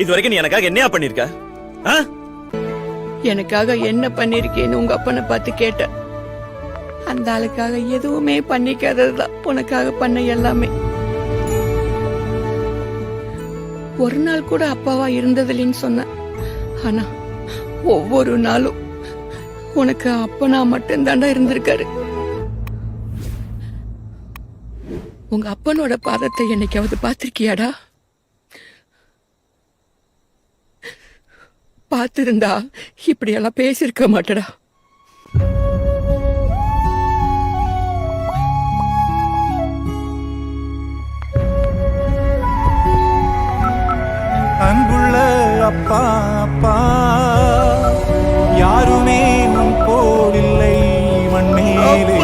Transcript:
இது வரைக்கும் நீ எனக்காக என்னையா பண்ணிருக்க? எனக்காக என்ன பண்ணிருக்கேன்னு உங்க அப்பனை பார்த்து கேட்ட. அந்த ஆளுக்காக எதுவுமே பண்ணிக்காததுதான் உனக்காக பண்ண எல்லாமே. ஒரு நாள் கூட அப்பாவா இருந்ததில்லைன்னு சொன்ன. ஆனா ஒவ்வொரு நாளும் உனக்கு அப்பனா மட்டும்தாண்டா இருந்திருக்காரு. உங்க அப்பனோட பாதத்தை என்னைக்காவது பார்த்திருக்கியாடா? பார்த்திருந்தா இப்படியெல்லாம் பேசிருக்க மாட்டடா. அன்புள்ள அப்பா அப்பா, யாருமே நம் போலில்லை மண்மேலே.